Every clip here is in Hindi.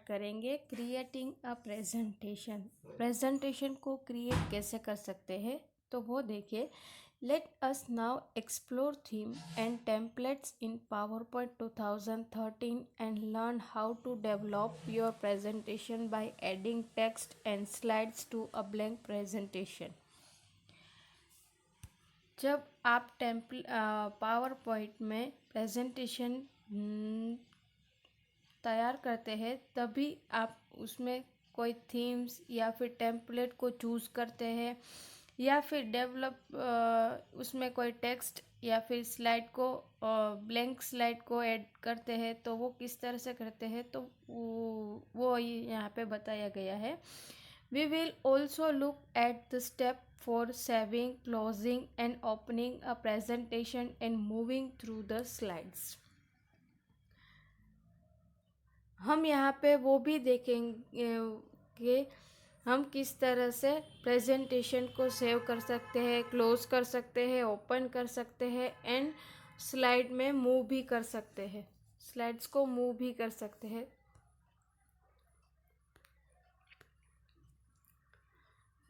करेंगे क्रिएटिंग अ प्रेजेंटेशन। प्रेजेंटेशन को क्रिएट कैसे कर सकते हैं तो वो देखिए। Let us now explore theme and templates in PowerPoint 2013 and learn how to develop your presentation by adding text and slides to a blank presentation. जब आप पावर पॉइंट में प्रेजेंटेशन तैयार करते हैं तभी आप उसमें कोई थीम्स या फिर टेम्पलेट को चूज़ करते हैं या फिर उसमें कोई टेक्स्ट या फिर स्लाइड को ब्लैंक स्लाइड को ऐड करते हैं तो वो किस तरह से करते हैं तो वो यहाँ पे बताया गया है। We will also look at the step for saving, closing and opening a presentation and moving through the slides. हम यहाँ पे वो भी देखेंगे कि हम किस तरह से प्रेजेंटेशन को सेव कर सकते हैं, क्लोज कर सकते हैं, ओपन कर सकते हैं एंड स्लाइड में मूव भी कर सकते हैं, स्लाइड्स को मूव भी कर सकते हैं।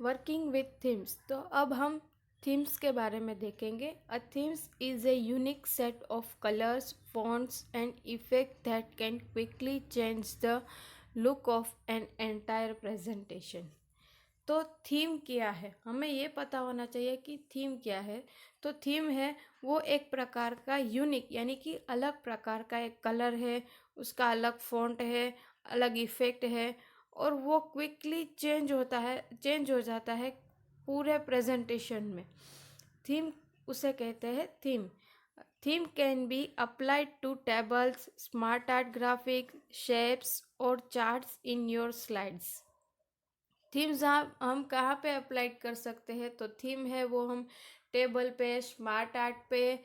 वर्किंग विथ थीम्स, तो अब हम थीम्स के बारे में देखेंगे। A themes is a unique set of colours, fonts and effect that can quickly change the look of an entire presentation. तो थीम क्या है, हमें ये पता होना चाहिए कि थीम क्या है। तो थीम है वो एक प्रकार का यूनिक यानी कि अलग प्रकार का एक कलर है, उसका अलग फॉन्ट है, अलग इफेक्ट है और वो क्विकली चेंज हो जाता है पूरे प्रेजेंटेशन में। थीम उसे कहते हैं theme. Theme can be applied to tables, smart art graphic, shapes और charts in your slides. Themes हम कहाँ पे अप्लाइड कर सकते हैं तो थीम है वो हम टेबल पे, स्मार्ट आर्ट पे,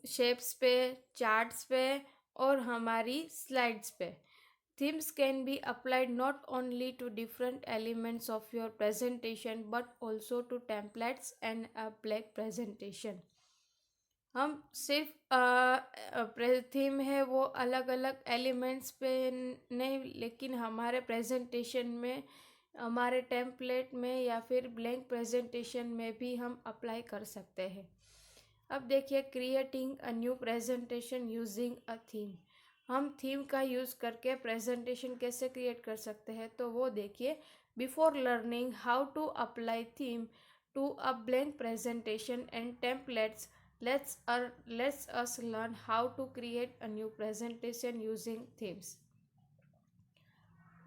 शेप्स पे, चार्ट्स पे और हमारी स्लाइड्स पे। Themes can be applied not only to different elements of your presentation but also to templates and a black presentation. हम सिर्फ थीम है वो अलग अलग एलिमेंट्स पे नहीं, लेकिन हमारे प्रेजेंटेशन में, हमारे टेम्पलेट में या फिर ब्लैंक प्रेजेंटेशन में भी हम अप्लाई कर सकते हैं। अब देखिए creating a new presentation using a theme. हम थीम का यूज़ करके प्रेजेंटेशन कैसे क्रिएट कर सकते हैं तो वो देखिए। Before learning how to apply theme to a blank presentation and templates, let's us learn how to create a new presentation using themes.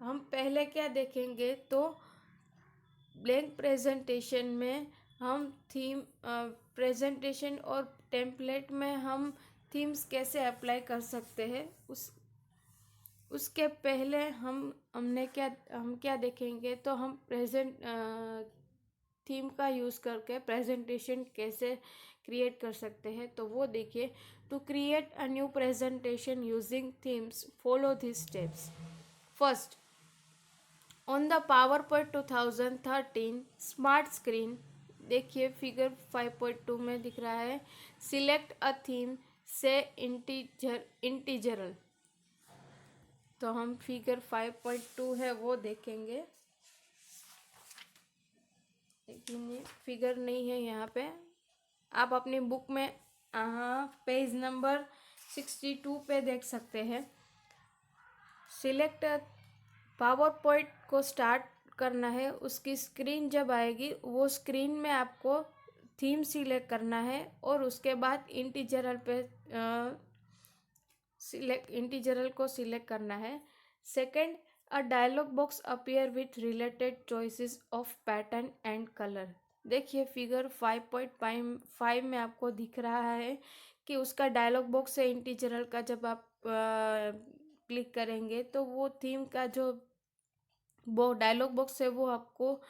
हम पहले क्या देखेंगे तो ब्लैंक प्रेजेंटेशन में हम थीम प्रेजेंटेशन और टेम्पलेट में हम थीम्स कैसे अप्लाई कर सकते हैं। उसके पहले हम क्या देखेंगे तो हम थीम का यूज़ करके प्रेजेंटेशन कैसे क्रिएट कर सकते हैं तो वो देखिए। To create a new presentation using themes, follow this steps. First, on the PowerPoint 2013 smart screen, देखिए फिगर 5.2 में दिख रहा है, सिलेक्ट अ थीम से इंटीजरल। तो हम फिगर 5.2 है वो देखेंगे, लेकिन ये फिगर नहीं है यहाँ पे। आप अपनी बुक में पेज नंबर 62 पे देख सकते हैं। सिलेक्ट पावर पॉइंट को स्टार्ट करना है, उसकी स्क्रीन जब आएगी वो स्क्रीन में आपको थीम सिलेक्ट करना है और उसके बाद इंटीजरल को सिलेक्ट करना है। Second, a dialog box appear with related choices of pattern and colour. देखिए फिगर 5.5 में आपको दिख रहा है कि उसका डायलॉग बॉक्स है इंटीजरल का। जब आप क्लिक करेंगे तो वो थीम का जो वो डायलॉग बॉक्स है वो आपको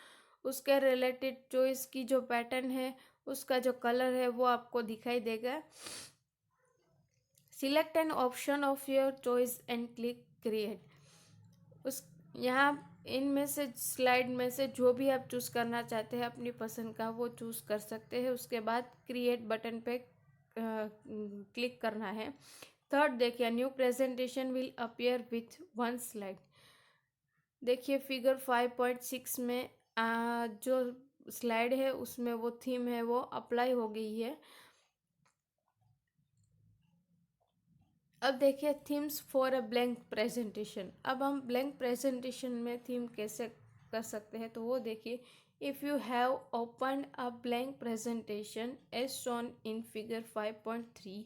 उसके रिलेटेड चॉइस की जो पैटर्न है, उसका जो कलर है वो आपको दिखाई देगा। Select an option of your choice and click create. यहाँ इनमें से स्लाइड में से जो भी आप चूज़ करना चाहते हैं अपनी पसंद का वो चूज़ कर सकते हैं। उसके बाद क्रिएट बटन पे क्लिक करना है। थर्ड देखिए, new presentation will appear with one slide. देखिए फिगर 5.6 में जो स्लाइड है उसमें वो थीम है वो अप्लाई हो गई है। अब देखिए themes for a blank presentation. अब हम ब्लैंक प्रेजेंटेशन में थीम कैसे कर सकते हैं, तो वो देखिए, if you have open a blank presentation as shown in figure 5.3।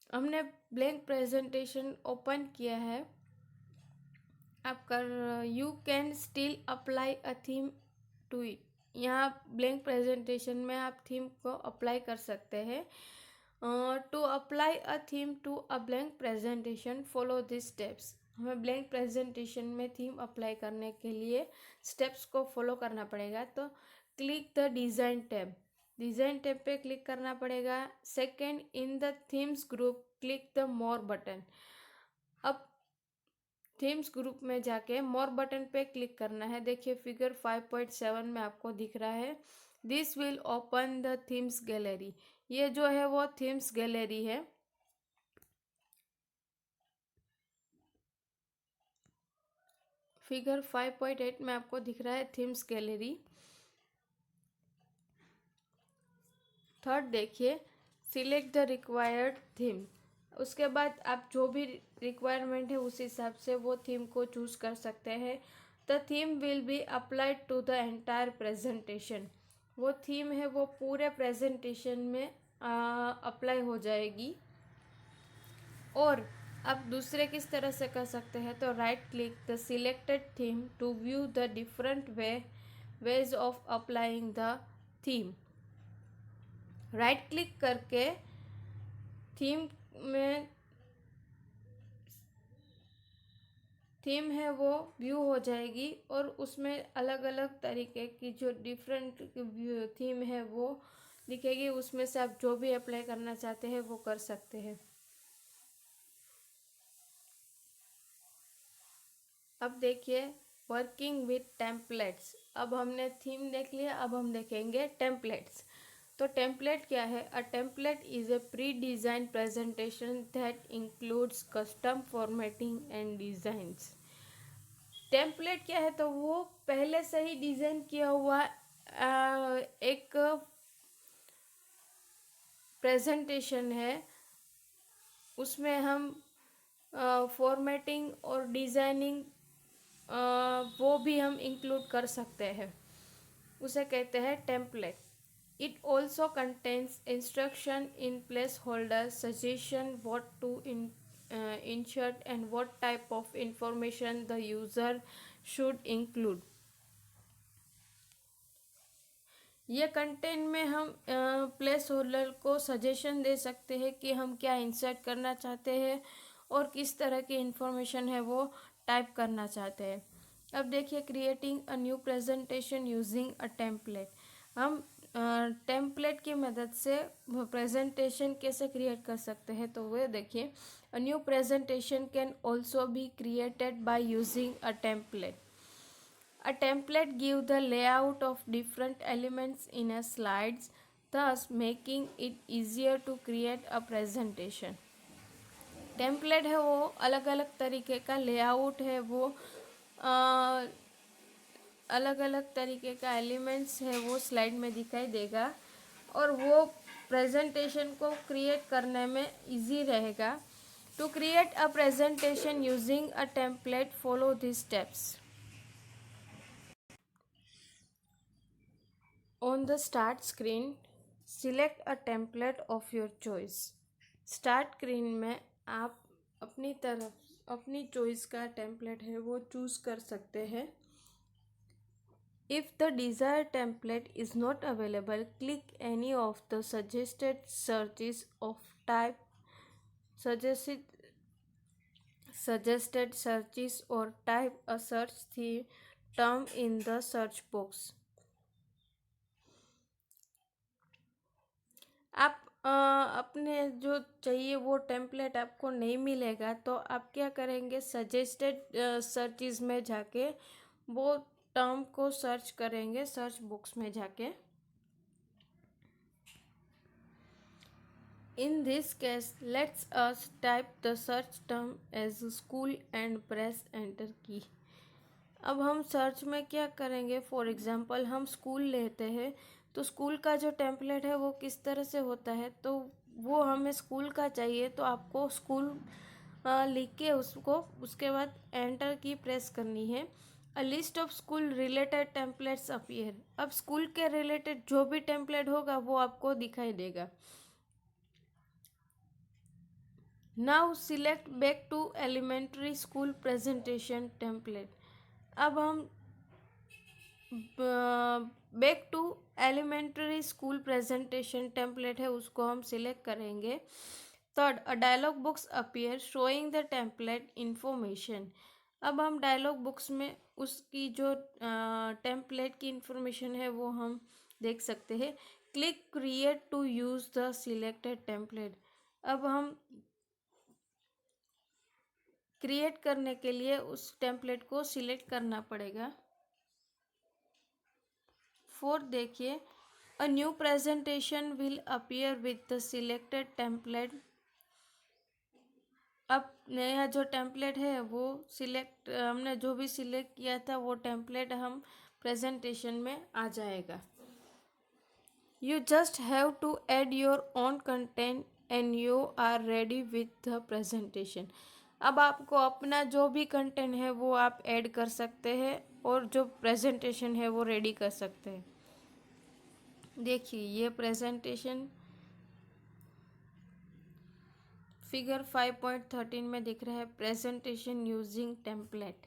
हमने ब्लैंक प्रेजेंटेशन ओपन किया है, आप कर you can still apply a theme to it. यहाँ ब्लैंक प्रेजेंटेशन में आप थीम को अप्लाई कर सकते हैं। To apply a theme to a blank presentation follow this steps. हमें ब्लैंक प्रेजेंटेशन में थीम अप्लाई करने के लिए स्टेप्स को फॉलो करना पड़ेगा। तो click the design tab, design tab पे क्लिक करना पड़ेगा। Second, in the themes group click the more button. अब थीम्स ग्रुप में जाके मोर बटन पे क्लिक करना है। देखिए फिगर 5.7 में आपको दिख रहा है, this will open the themes gallery. ये जो है वो थीम्स गैलरी है। फिगर 5.8 में आपको दिख रहा है थीम्स गैलरी। थर्ड देखिए, सिलेक्ट द रिक्वायर्ड थीम। उसके बाद आप जो भी रिक्वायरमेंट है उस हिसाब से वो थीम को चूज कर सकते हैं। The theme will be applied to the entire presentation. वो थीम है वो पूरे प्रेजेंटेशन में अप्लाई हो जाएगी। और आप दूसरे किस तरह से कर सकते हैं, तो right click the selected theme to view the different ways of applying the theme. Right click करके थीम में थीम है वो व्यू हो जाएगी और उसमें अलग अलग तरीके की जो डिफरेंट थीम है वो दिखेगी। उसमें से आप जो भी अप्लाई करना चाहते हैं वो कर सकते हैं। अब देखिए वर्किंग विथ टेम्पलेट्स। अब हमने थीम देख लिया, अब हम देखेंगे टेम्पलेट्स। तो टेम्पलेट क्या है? A template is a pre design presentation that includes custom formatting and designs. Template क्या है? तो वो पहले से ही डिजाइन किया हुआ एक प्रेजेंटेशन है। उसमें हम फॉर्मेटिंग और डिज़ाइनिंग वो भी हम इंक्लूड कर सकते हैं। उसे कहते हैं template. It also contains instruction in place holder, suggestion what to insert and what type of information the user should include। ये कंटेंट में हम प्लेस होल्डर को सजेशन दे सकते हैं कि हम क्या इंसर्ट करना चाहते हैं और किस तरह की इंफॉर्मेशन है वो टाइप करना चाहते हैं। अब देखिए creating a new presentation using a template. हम टेम्पलेट की मदद से प्रेजेंटेशन कैसे क्रिएट कर सकते हैं, तो वो देखिए, अ new presentation can also be created by using a template. A template gives the layout of different elements in a slides, thus making it easier to create a presentation। Template है वो अलग अलग तरीके का लेआउट है, वो अलग अलग तरीके का एलिमेंट्स है वो स्लाइड में दिखाई देगा और वो प्रेजेंटेशन को क्रिएट करने में इजी रहेगा। To create a presentation using a template follow this steps. On the start screen, select a template of your choice। Start screen में आप अपनी तरफ अपनी चॉइस का टेम्पलेट है वो चूज़ कर सकते हैं। If the desired template is not available, click any of the suggested searches of type suggested searches or type a search term in the search box। आप अपने जो चाहिए वो टेम्पलेट आपको नहीं मिलेगा तो आप क्या करेंगे, सजेस्टेड सर्चेस में जाके वो टर्म को सर्च करेंगे सर्च बॉक्स में जाके। In this case, let's us type the search term as school and press enter key. अब हम सर्च में क्या करेंगे, फॉर एग्जांपल हम स्कूल लेते हैं तो स्कूल का जो टेम्पलेट है वो किस तरह से होता है, तो वो हमें स्कूल का चाहिए, तो आपको स्कूल लिख के उसको उसके बाद एंटर की प्रेस करनी है। A list of school related templates appear. अब स्कूल के रिलेटेड जो भी टेम्पलेट होगा वो आपको दिखाई देगा। Now select back to elementary school presentation template. अब हम back to elementary school presentation template है उसको हम सिलेक्ट करेंगे। Third, a dialog box appear showing the template information. अब हम डायलॉग बुक्स में उसकी जो टेम्पलेट की इंफॉर्मेशन है वो हम देख सकते हैं। Click create to use the selected template. अब हम क्रिएट करने के लिए उस टेम्पलेट को सिलेक्ट करना पड़ेगा। फोर्थ देखिए, अ new presentation will appear with the selected template. अब नया जो टेम्पलेट है वो सिलेक्ट, हमने जो भी सिलेक्ट किया था वो टेम्पलेट हम प्रेजेंटेशन में आ जाएगा। You just have to add your own content and you are ready with the presentation. अब आपको अपना जो भी कंटेंट है वो आप ऐड कर सकते हैं और जो प्रेजेंटेशन है वो रेडी कर सकते हैं। देखिए ये प्रेजेंटेशन फिगर 5.13 में दिख रहा है, प्रेजेंटेशन यूजिंग टेम्पलेट।